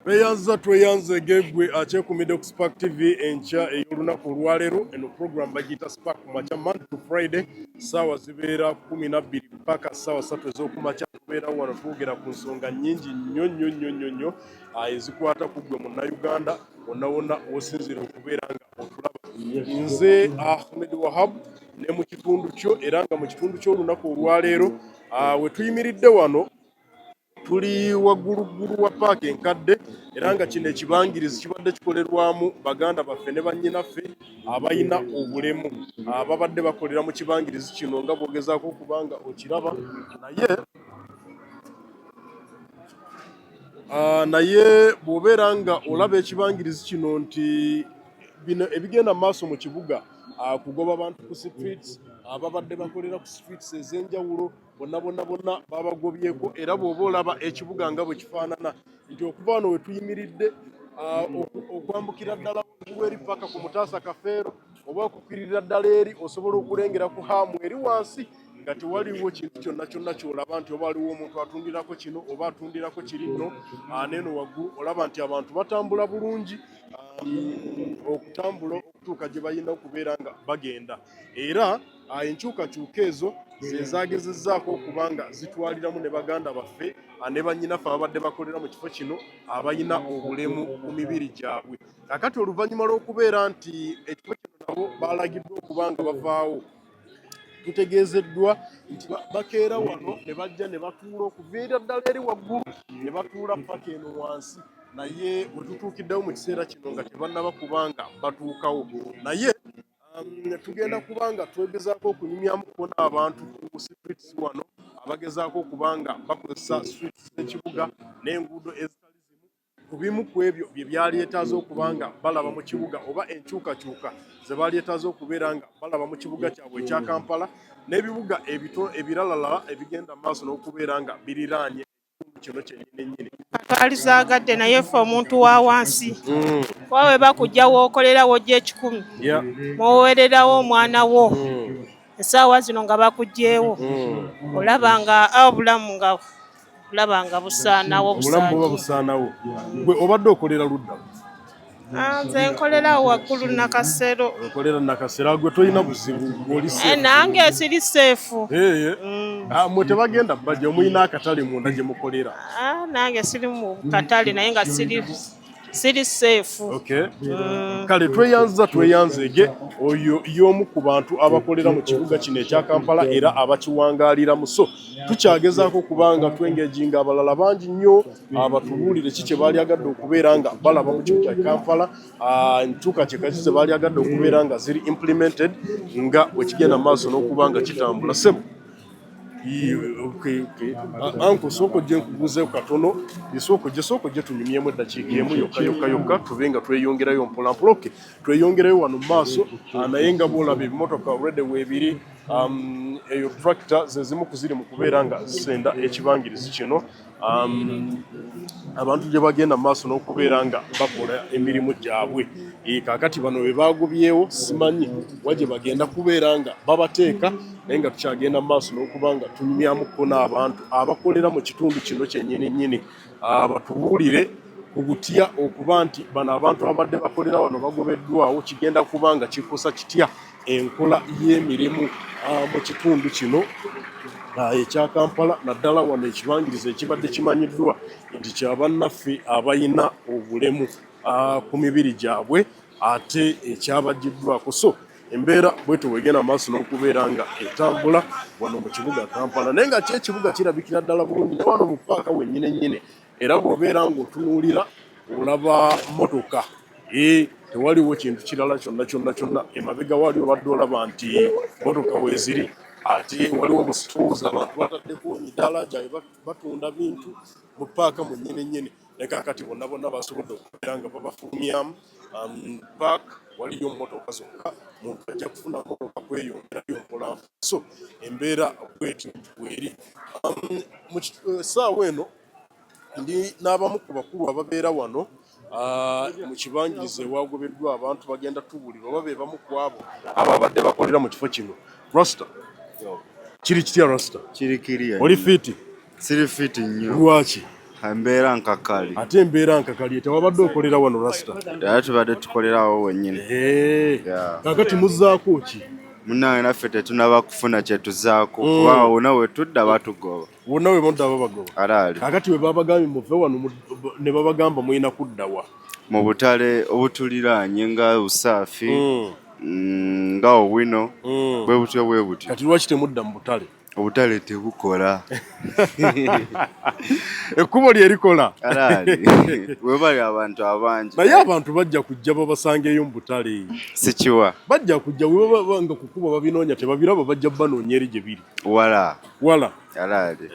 Tweyanze gegwe achekumide ku Spark TV encha ey'olunaku olwaleero eno program bagiyita Spark kumakya Monday to Friday saawa zibeera 12 mpaka saawa 3 ez'okumakya tubeera wano twogera ku nsonga nnyingi nnyo ezikwata ku ggwe Munnayuganda wonna wosinzira okubeera nga otulaba. Nze Ahmed Wahab ne mu kitundu kyo era nga mu kitundu ky'olunaku olwaleero we tuyimiridde wano tuli waggulu wa paaka enkadde era nga kino ekibangirizi kibadde kikolerwamu baganda baffe ne bannyinaffe abayina obulemu babadde bakolera mu kibangirizi kino nga bw'ogezaako okubanga okiraba naye bw'obeera nga olaba ekibangirizi kino nti bino ebigenda mu maaso mu kibuga kugoba abantu ku streets ababadde bakolera ku streets ez'enjawulo bonna babagobyeko era bw'oba olaba ekibuga nga bwe kifaanana nti okuva wano we tuyimiridde okwambukira ddala eri paka ku Mutaasa Kafeero oba okukkirira ddala eri osobola okulengera ku Haamu eri wansi nga tewaliwo kintu kyonna ky'olaba nti oba waliwo omuntu atundirako kino oba atundirako kiri nno neeno waggulu olaba nti abantu batambula bulungi okutambula okutuuka gye balina okubeera nga bagenda era enkyukakyuka ezo ze zaagezezzaako okuba nga zitwaliramu ne baganda baffe ne bannyinaffe ababadde bakolera mu kifo kino abalina obulemu ku mibiri gyabwe. Kakati oluvannyuma lw'okubeera nti ekifo kino nabo baalagiddwa okuba nga bavaawo tutegeezeddwa nti bakeera wano ne bajja ne batuula okuviira ddala eri waggulu ne batuula paka eno wansi naye we tutuukiddewo mu kiseera kino nga tebannaba kubanga batuukawo naye tugenda kubanga twegezaako okunyumyamu kubona abantu ku streets wano abagezaako okubanga bakozesa streets z'ekibuga n'enguudo ezitali zimu ku bimu ku ebyo bye byaleetaaze okubanga balaba mu kibuga oba enkyukakyuka ze baleetaaze okubeera nga balaba mu kibuga kyabwe ekya Kampala n'ebibuga ebirala ebigenda mu maaso n'okubeera nga biriraanye kino kyennyini twalizaagadde naye ffe omuntu wa wansi wawe bakujja wookolera wojja 10 muwowererawo omwana wo essaawa zino nga bakugjeewo olabanga obulamu nga busaanawo gwe obadde okolera ludda nze nkolera waggulu Nakasero okolera Nakasero gwe tolina buzibu nange siri seefu mwe tebagenda bajja muyina akatale munda gye mukolera nange siri mu katale naye nga siri seefu kale tweyanzege oyo y'omu ku bantu abakolera mu kibuga kino ekya Kampala era abakiwangaaliramu so tukyagezaako kubanga twengeginga abalala bangi nnyo abatubuulire ki kye baali agadde okubeera nga balaba mu kibuga kya Kampala enkyukakyuka ki ze baali agadde okubeera nga ziri implemented nga bwe kigenda maaso n'okuba nga kitambula sebo anko soko gye nkubuzeeko katono soko gye tunyumyemu eddakiika emu yokka tube nga tweyongerayo mpolampola tweyongerayo wano mu maaso naye nga boolaba ebimotoka already weebiri eyo tractor ze zimu ku ziri mu kubeera nga zisenda ekibangirizi kino abantu gye bagenda mu maaso n'okubeera nga bakola emirimu gyabwe kaakati bano be baagobyewo simanyi wagye bagenda kubeera nga babateeka naye nga tukyagenda mu maaso n'okuba nga tunyumyamuko n'abantu abakolera mu kitundu kino kyennyini batubuulire ku butya okuba nti bano abantu abadde bakolera wano bagobeddwawo kigenda kuba nga kikosa kitya enkola y'emirimu mu kitundu kino ekya Kampala naddala wano ekibangirizi ekibadde kimanyiddwa nti kyabannaffe abayina obulemu ku mibiri gyabwe ate ekyabaggiddwako so embeera bwetu bwegenda maaso n'okubeera nga etambula wano mu kibuga Kampala naye nga ekibuga kirabikira ddala bulungi ne wano mu paaka wennyine era bw'obeera ng'otunuulira olaba motoka tewaliwo kintu kirala kyonna emabega wali obadde olaba nti motoka weeziri ate waliwo omusituuza abantu bataddeko emidaala gyabwe batunda bintu mu paaka mwennyine ne kaakati bonna basobodde okubeera nga babafulumyamu paaka waliyo motoka zokka muntu ajja kufuna motoka kweyongerayo mpola so embeera bwetyo bweri essaawa eno ndi n'abamu ku bakulu ababeera wano mu kibangirizi ewagobeddwa abantu bagenda tubuulira oba be bamu ku abo ababadde bakolera mu kifo kino Rasta kiri kitya Rasta kiri kiriya oli fiti siri fiti nnyo lwaki Mbeera nkakali. Ate embeera nkakali tewabadde okolera wano Rasta. Era tubadde tukolerawo wennyini. Kakati muzzaako ki? Munnange naffe tetunaba kufuna kye tuzaako kuba wonna we tudda batugoba. Wonna we mudda babagoba. Alaali. Kakati we babagambye muve wano ne babagamba mulina kuddawa. Mu butale obutuliraanye nga Usaafi nga Owino bwe butyo. Kati lwaki temudda mu butale? Obutale tebukola. Ekkubo lye likola. Alaali. We bali abantu abangi. Naye abantu bajja kujja babasangeyo mu butale. Sikiwa. Bajja kujja we baba nga kukuba babinoonya tebabiraba bajja banoonya eri gye biri. Wala. Alaali.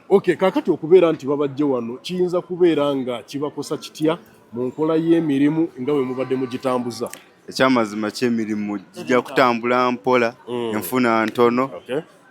Okay, kakati okubeera nti babajje wano kiyinza kubeera nga kibakosa kitya mu nkola y'emirimu nga we mubadde mugitambuza? Ekyamazima ky'emirimu gijja kutambula mpola, enfuna ntono.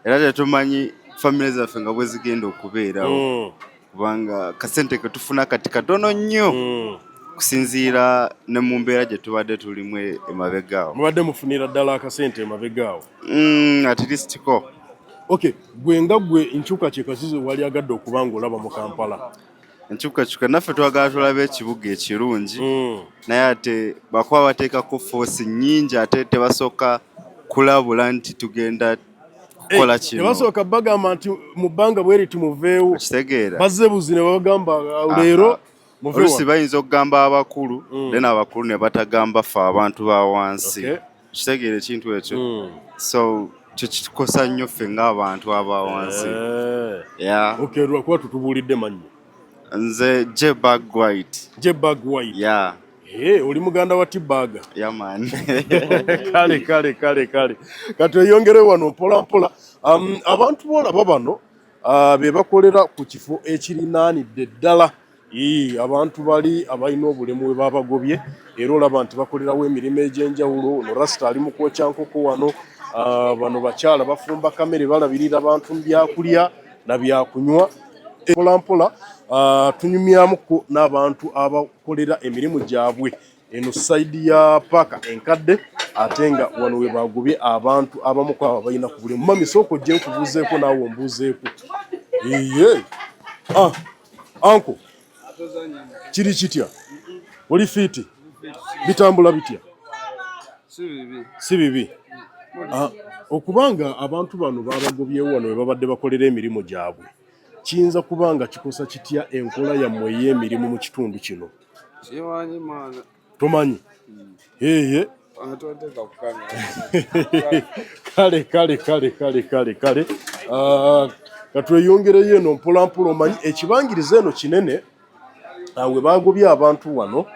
Era tetumanyi famire zaffe nga bwe zigenda okubeerawo. Kubanga kasente ke tufuna kati katono nnyo kusinziira ne mu mbeera gye tubadde tulimu emabegaawo. Mubadde mufunira ddala akasente emabegaawo? At least ko. Okay, gwe nga gwe enkyukakyuka zizo wali agadde okuba ng'olaba mu Kampala? Enkyukakyuka naffe twagala tulabe ekibuga ekirungi naye ate bakuba bateekako force nnyingi ate tebasooka kulabula nti tugenda kukola kino. Tebasooka bagamba nti mu bbanga bwe riti muveewo. Kitegeera. Bazze buzi ne bagamba leero muveewo. Oluusi bayinza okugamba abakulu then abakulu ne batagamba ffe abantu ba wansi. Kitegeera ekintu ekyo. So kitukosa nnyo ffe ng'abantu aba wansi. Okay, lwakuba tutubuulidde mannya. Nze J-Bag White. J-Bag White. Oli muganda wa T-Bag. Man. Kale. Kati eyongere wano mpola. Abantu boolaba bano be bakolera ku kifo ekirinaanidde ddala. Abantu bali abalina obulemu we babagobye era olaba nti bakolerawo emirimu egy'enjawulo. Ono Rasta ali mu kwokya nkoko wano. Bano bakyala bafumba kamere balabirira abantu mu byakulya na byakunywa. Mpola tunyumyamuko n'abantu abakolera emirimu gyabwe eno sayidi ya paka enkadde ate nga wano we bagubye abantu abamu kwabo balina ku bulemu. Mami sooka ojje nkubuuzeeko naawe ombuuzeeko. Anko kiri kitya? Oli fiiti? Bitambula bitya? Si bibi. Okubanga abantu bano babagobyewo wano we babadde bakolera emirimu gyabwe kiyinza kubanga kikosa kitya enkola yammwe ey'emirimu mu kitundu kino? Tomanyi? Kale. Katweyongereyo eno mpola omanyi ekibangiriza eno kinene we bagobye abantu wano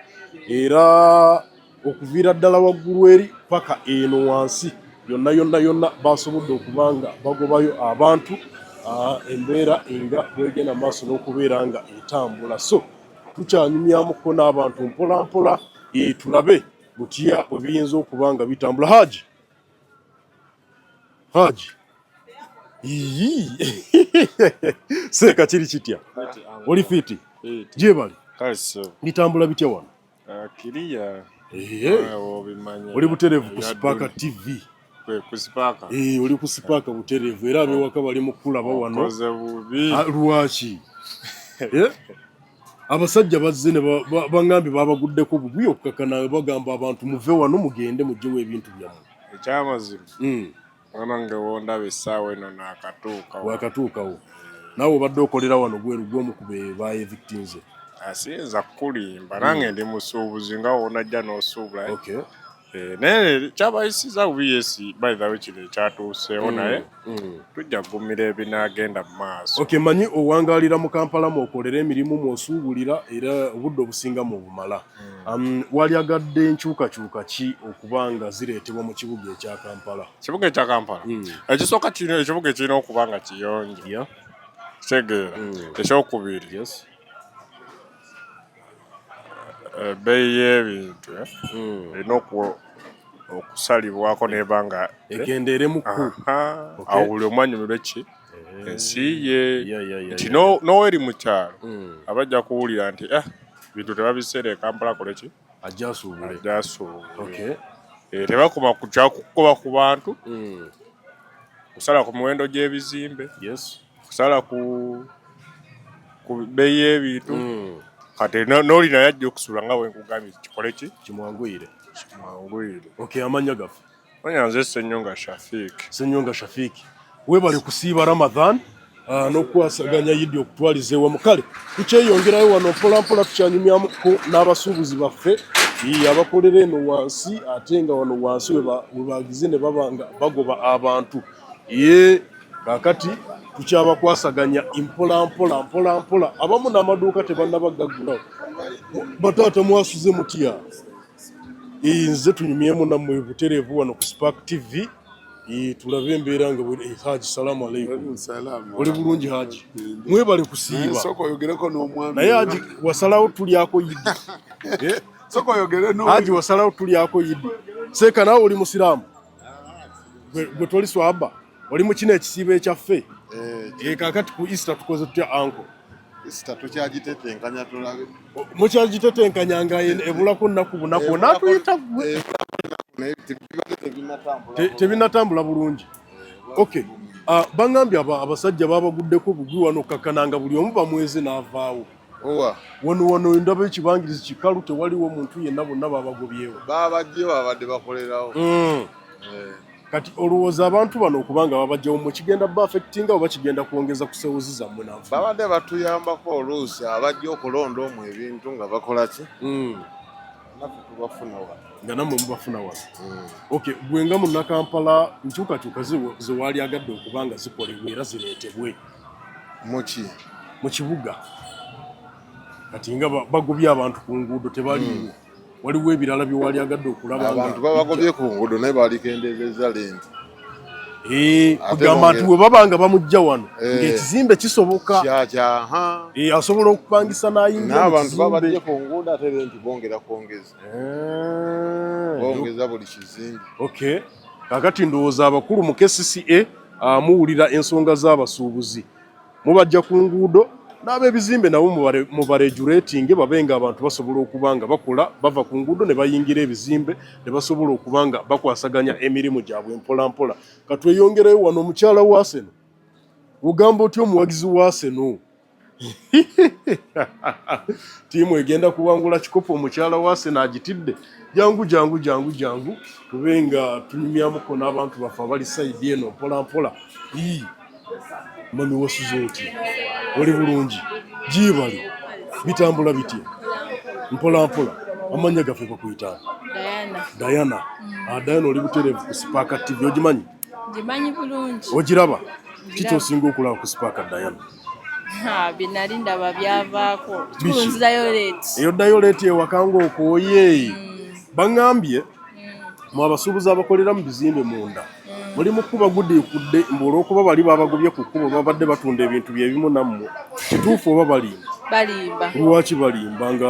era okuviira ddala waggulu eri paka eno wansi yonna basobodde okubanga bagobayo abantu. Embeera nga bwegenda maaso n'okubeera nga etambula. So tukyanyumyamuko n'abantu mpola tulabe butya bwe biyinza okuba nga bitambula. Haji seeka kiri kitya? Oli fiiti? Gyebali bitambula bitya wano? Oli butereevu ku Spark TV? Oli ku Spark butereevu era abewaka bali mu kulaba wano. Lwaki? Abasajja bazze ne bangambye babaguddeko bubi okukakana bagamba abantu muve wano mugende mugyewo ebintu byammwe. Ekyamazima wanange wondaba essaawa eno naakatuukawo. Wakatuukawo naawe obadde okolera wano gweru gw'omu ku be victims? Asiyinza kukulimba nange ndi musuubuzi nga wonajja n'osuubula. Naye kyabayisiza bubi yesi by the way kino ekyatuuseewo naye tujja kugumira ebinaagenda mu maaso. Manyi owangaalira mu Kampala mwokolera emirimu mwosuubulira era obudde obusinga mu bumala. Wali agadde enkyukakyuka ki okuba nga zireetebwa mu kibuga ekya Kampala? Kibuga ekya Kampala ekisooka kino ekibuga ekirina okuba nga kiyonjo. Kitegeera. Ekyokubiri ebbeeyi y'ebintu erina okusalibwako nebanga egendeeremukku. Awo buli omu anyumirwe ki ensi ye nti n'oweri mu kyalo abajja kuwulira nti bintu tebabiseera e Kampala kole ki ajja asuubule. Tebakoma kukuba ku bantu, kusala ku muwendo gy'ebizimbe, kusala ku ku bbeeyi y'ebintu kati n'oli naye ajja okusula nga bwe nkugambye kikole ki kimwanguyire. Okay, amanya gaffe onyanze Ssenyonga Shafiik. Ssenyonga Shafiik weebale kusiiba Ramadhan n'okukwasaganya Yidi okutwaliza ewamu. Kale tukyeyongerayo wano mpolampola tukyanyumyamuko n'abasuubuzi baffe abakolera eno wansi ate nga wano wansi we bagize ne babanga bagoba abantu kakati tukyabakwasaganya mpolampola abamu n'amaduuka tebannabagaggulawo bataata mwasuze mutya. Nze tunyumyemu nammwe butereevu wano ku Spark TV tulabe embeera nga Haji salaamu aleikum. Oli bulungi Haji? Mwebale kusiiba. Naye Haji wasalawo tulyako Yidi. Haji wasalawo tulyako Yidi. Seeka naawe oli musiraamu? Gwe toli swaba? Oli mu kino ekisiibo ekyaffe? Kakati ku Easter tukoze tutya anko? Easter tukyagitetenkanya tulabe. Mukyagitetenkanya nga ebulako nnaku bunaku n'atuyita gwe. Tebinatambula bulungi. Okay. Bangambye abasajja babaguddeko bugwi wano kakkananga buli omu bamweze n'avaawo. Wano ndaba ekibangirizi kikalu tewaliwo muntu yenna bonna babagobyewo. Babajjewo babadde bakolerawo. Kati olowooza abantu bano okubanga babajjawo mu kigenda bafectinga oba kigenda kwongeza ku sewuzi zammwe nanfu? Babadde batuyambako oluusi abajja okulonda omu ebintu nga bakola ki? Naffe tubafuna wano. Nga nammwe mubafuna wano. Okay, gwe nga munnakampala nkyukakyuka ze waali agadde okubanga zikolebwa era zireetebwe. Muki? Mu kibuga. Kati nga bagobye abantu ku nguudo tebaliiwo. Waliwo ebirala bye waali agadde okulaba abantu babagobye ku nguudo naye balikendezeza lenti. Kugamba nti bwe babanga bamujja wano ng'ekizimbe kisoboka asobola okupangisa n'ayingira n'abantu babadde ku nguudo ate lenti bongera kwongeza buli kizimbe. Okay, kakati ndowooza abakulu mu KCCA muwulira ensonga z'abasuubuzi mubajja ku nguudo n'ab'ebizimbe nabo mubaregulating babenga abantu basobola okubanga bakola bava ku nguudo ne bayingira ebizimbe ne basobola okubanga bakwasaganya emirimu gyabwe mpolampola. Katweyongereyo wano omukyala wa Arsenal ugamba otyo omuwagizi wa Arsenal tiimu egenda kuwangula kikopo omukyala wa Arsenal agitidde jangu tubenga tunyumyamuko n'abantu baffe abali sayidi eno mpolampola. Mami wasuze oti oli bulungi jibali bitambula bitya mpolampola amanya gaffe bakuyita Diana. Diana oli butereevu ku Spark TV ogimanyi? Gimanyi bulungi. Ogiraba? Kitosinga okulaba ku Spark Diana? Binali ndaba byavaako tulunzirayo leeti. Eyo ddayo leeti ewakanga okooye. Bangambye mu abasuubuzi abakolera mu bizimbe munda muli mu kuba gudde olw'okuba bali babagobye ku kkubo babadde batunda ebintu byebimu nammwe kituufu oba balimba? Lwaki balimba nga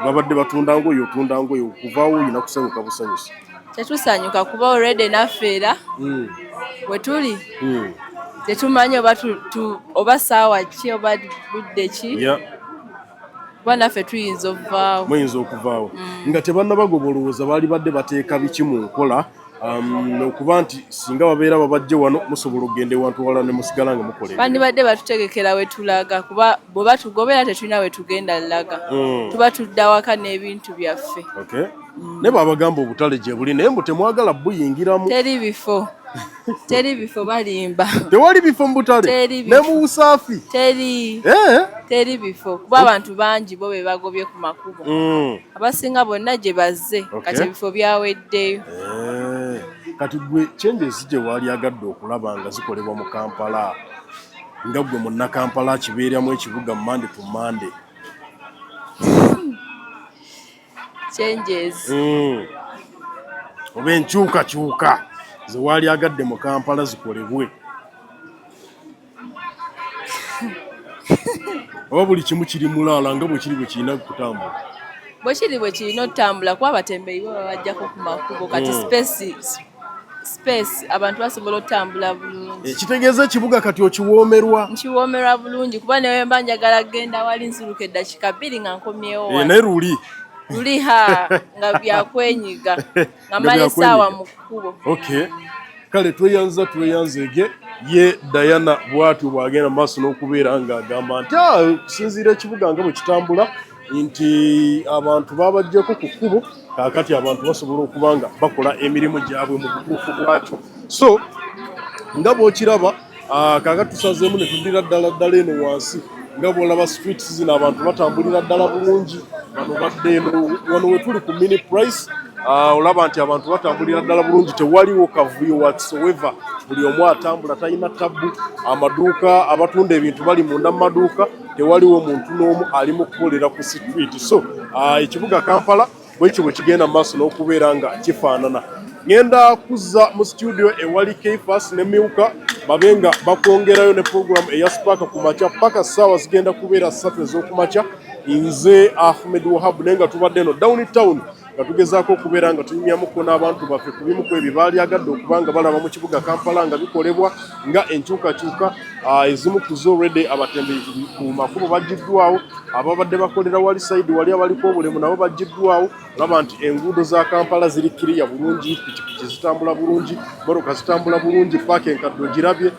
babadde batunda ngoye otunda ngoye okuvaawo olina kusanyuka busanyusi? Tetusanyuka kuba already naffe era we tuli tetumanyi oba saawa ki oba budde ki kuba naffe tuyinza okuvaawo. Muyinza okuvaawo nga tebannabagoba olowooza baali badde bateeka biki mu nkola okuba nti singa babeera babajje wano musobola okugenda ewantu wala ne musigala nga mukola bandibadde batutegekera we tulaga kuba bwe batugobera tetulina we tugenda laga tuba tudda waka n'ebintu byaffe. Ne babagamba obutale gye buli naye mbu temwagala buyingiramu? Teri bifo balimba. Tewali bifo mu butale ne mu busaafi? Teri bifo kuba abantu bangi bo be bagobye ku makubo abasinga bonna gye bazze kati ebifo byaweddeyo. Kati gwe changes gye waali agadde okulaba nga zikolebwa mu Kampala nga gwe munnakampala kibeeramu ekibuga Monday to Monday. Changes oba enkyukakyuka ze waali agadde mu Kampala zikolebwe oba buli kimu kiri mulaala nga bwe kiri bwe kirina kutambula? Bwe kiri bwe kirina okutambula kuba abatembeeyi bo babajjako ku makubo kati space abantu basobola okutambula bulungi. Kitegeeza ekibuga kati okiwoomerwa? Nkiwoomerwa bulungi kuba naye mba njagala genda wali nsiruka eddakiika 2 nga nkomyewo naye luli nga byakwenyiga nga mala essaawa mu kkubo. kale tweyanzege ye Diana bw'atyo bw'agenda mu maaso n'okubeera ng'agamba nti okusinziira ekibuga nga bwe kitambula nti abantu babajjeko ku kkubo kaakati abantu basobola okuba nga bakola emirimu gyabwe mu butuufu bwakyo. So nga bw'okiraba kaakati tusazeemu ne tuddira ddala eno wansi nga bw'olaba streets zino abantu batambulira ddala bulungi. Wano we tuli ku mini price olaba nti abantu batambulira ddala bulungi, tewaliwo kavuyo whatsoever, buli omu atambula talina tabbu. Amaduuka abatunda ebintu bali munda mu maduuka, tewaliwo muntu n'omu ali mu kukolera ku street. So ekibuga Kampala bwekyo bwe kigenda mu maaso n'okubeera nga kifaanana. Ngenda kuzza mu studio ewali Kfas ne Miuka babe nga bakwongerayo ne program eya Spark ku makya paka ssaawa zigenda kubeera 3 ez'okumakya. Nze Ahmed Wahab nenga tubadde eno downtown nga tugezaako okubeera nga tunyumyamuko n'abantu baffe ku bimu ku ebyo baalyagadde okuba nga balaba mu kibuga Kampala nga bikolebwa nga enkyukakyuka. Ezimu ku zo already abatembeeyi ku makubo baggiddwawo, ababadde bakolera wali side wali abaliko obulemu nabo baggiddwawo. Olaba nti enguudo za Kampala ziri kiriya bulungi, pikipiki zitambula bulungi, motoka zitambula bulungi, paaka enkadde ogirabye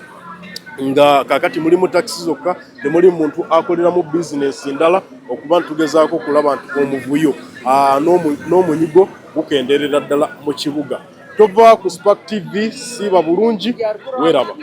nga kakati mulimu taxi zokka, temuli muntu akolera mu bizinesi ndala okuba ntugezaako okulaba nti omuvuyo n'omunyigo gukenderera ddala mu kibuga. Tova ku Spark TV, siiba bulungi, weeraba.